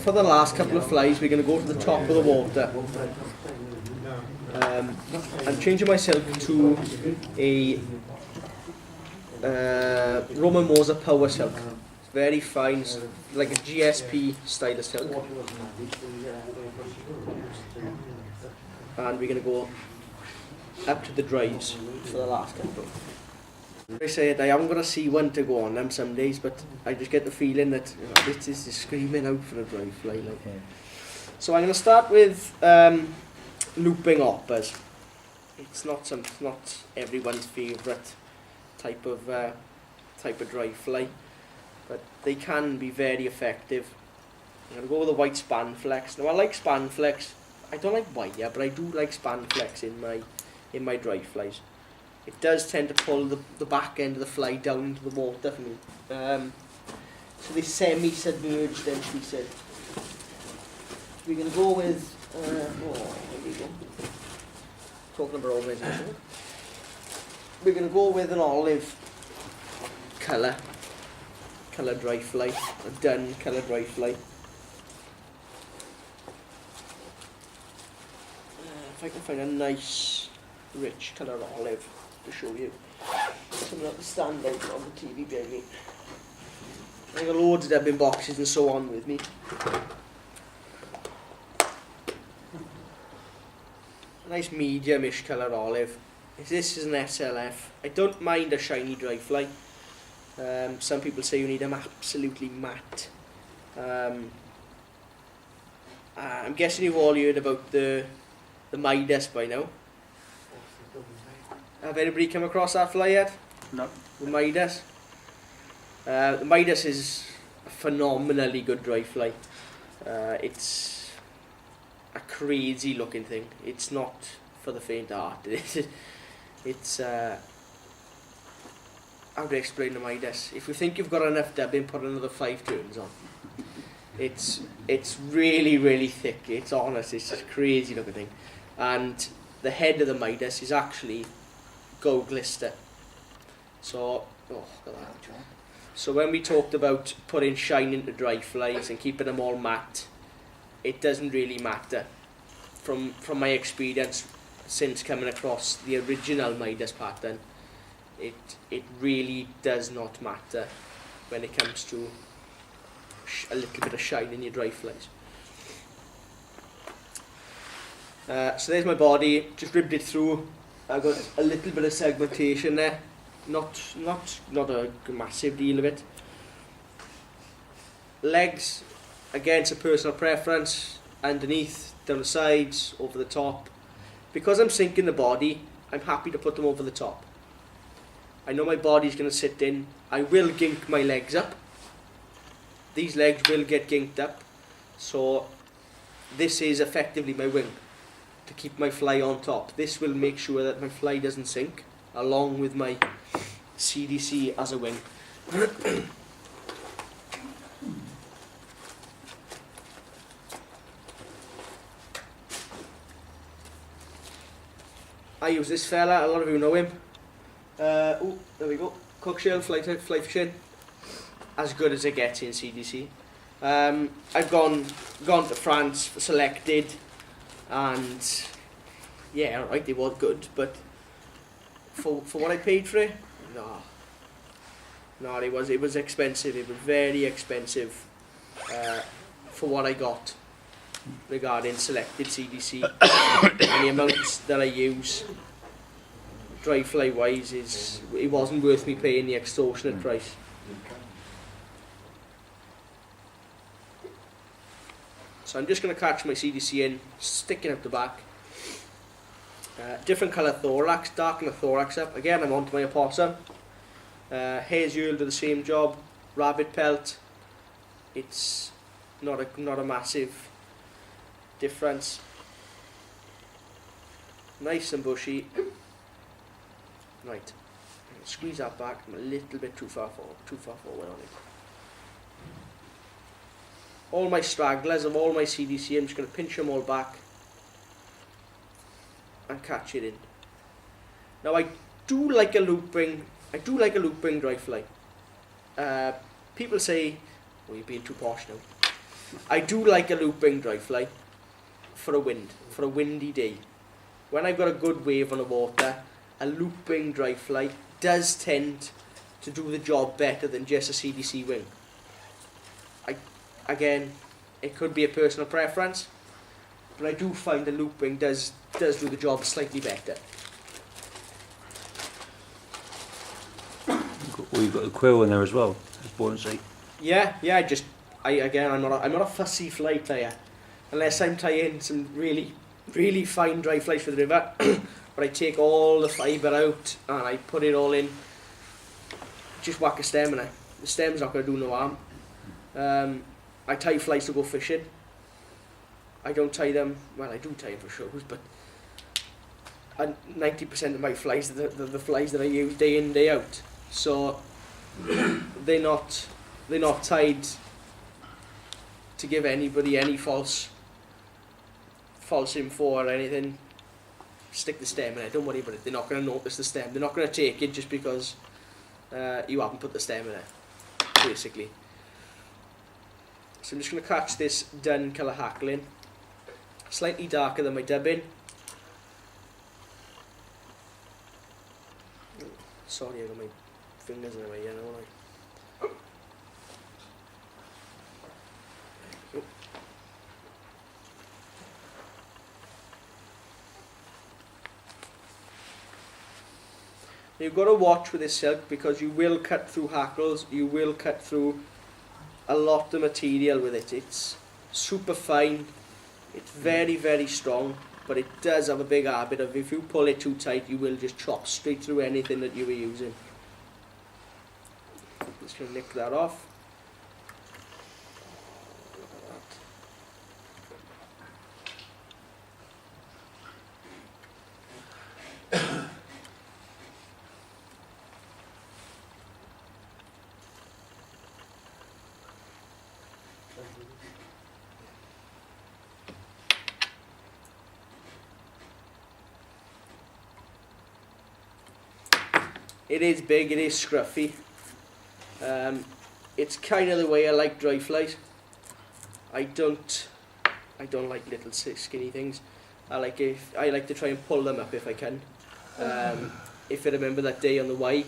for the last couple of flies, we're going to go to the top of the water. I'm changing my silk to a Roman Moser Power silk. It's very fine, it's like a GSP style of silk. And we're going to go up to the drives for the last couple. I said I haven't got a C1 to go on them some days, but I just get the feeling that this is screaming out for a dry fly. Like. So I'm going to start with looping hoppers. It's not everyone's favourite type of dry fly, but they can be very effective. I'm going to go with the white Spanflex. Now I like Spanflex. I don't like wire, but I do like Spanflex in my dry flies. It does tend to pull the back end of the fly down into the water for me. So they semi-submerged entry set. We're going to go with, here we go. Talking about organisation. We're going to go with an olive colour dry fly, a dun colour dry fly. If I can find a nice, rich colour olive to show you. Something like the stand out on the TV behind me. I got loads of dubbing boxes and so on with me. A nice medium-ish colour olive. This is an SLF. I don't mind a shiny dry fly. Some people say you need them absolutely matte. I'm guessing you've all heard about the Midas by now. Have anybody come across that fly yet? No. The Midas. The Midas is a phenomenally good dry fly. It's a crazy looking thing. It's not for the faint of heart. It's how do I explain the Midas? If you think you've got enough dubbing, put another 5 turns on. It's really, really thick. It's honest. It's just a crazy looking thing. And the head of the Midas is actually gold glister. So, look at that. So when we talked about putting shine into dry flies and keeping them all matte, it doesn't really matter. From my experience since coming across the original Midas pattern, it really does not matter when it comes to a little bit of shine in your dry flies. So there's my body, just ribbed it through. I've got a little bit of segmentation there, not a massive deal of it. Legs, again, it's a personal preference, underneath, down the sides, over the top. Because I'm sinking the body, I'm happy to put them over the top. I know my body's going to sit in, I will gink my legs up. These legs will get ginked up, so this is effectively my wing to keep my fly on top. This will make sure that my fly doesn't sink, along with my CDC as a wing. I use this fella, a lot of you know him. Oh, there we go. Cookshell fly fishing. As good as it gets in CDC. I've gone to France, selected, and yeah, alright, they were good, but for what I paid for it, no, it was expensive. It was very expensive for what I got regarding selected CDC. And the amounts that I use dry fly wise it wasn't worth me paying the extortionate price. So I'm just going to catch my CDC in, sticking out the back. Different colour thorax, darken the thorax up. Again, I'm onto my opossum. Hayes Earl do the same job. Rabbit pelt. It's not a massive difference. Nice and bushy. Right. Squeeze that back. I'm a little bit too far forward on it. All my stragglers of all my CDC, I'm just going to pinch them all back and catch it in. Now I do like a looping dry fly. People say, "Oh, you're being too posh now." I do like a looping dry fly for a windy day. When I've got a good wave on the water, a looping dry fly does tend to do the job better than just a CDC wing. Again, it could be a personal preference, but I do find the looping does do the job slightly better. You've got the quill in there as well, as buoyancy. Yeah. I'm not a fussy fly player, unless I'm tying some really, really fine dry flies for the river. But I take all the fibre out and I put it all in. Just whack a stem in it. The stem's not going to do no harm. I tie flies to go fishing. I don't tie them. Well, I do tie them for shows, but 90% of my flies are the flies that I use day in, day out. So they're not tied to give anybody any false info or anything. Stick the stem in it, don't worry about it. They're not going to notice the stem. They're not going to take it just because you haven't put the stem in it, basically. So I'm just going to catch this dun colour hackling. Slightly darker than my dubbing. Sorry, I got my fingers in the way, you know. You've got to watch with this silk because you will cut through hackles, you will cut through a lot of material with it. It's super fine, it's very, very strong, but it does have a big habit of if you pull it too tight, you will just chop straight through anything that you were using. Just going to nick that off. It is big, it is scruffy. It's kind of the way I like dry flies. I don't like little skinny things. I like to try and pull them up if I can. If I remember that day on the Y,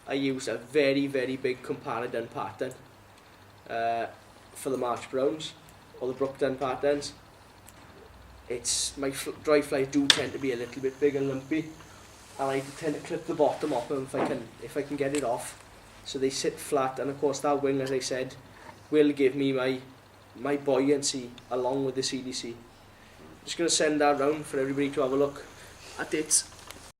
I used a very, very big Comparadun pattern for the March Browns or the Brook Dun patterns. My dry flies do tend to be a little bit big and lumpy. And I tend to clip the bottom off them if I can get it off, so they sit flat. And of course that wing, as I said, will give me my buoyancy along with the CDC. Just going to send that round for everybody to have a look at it.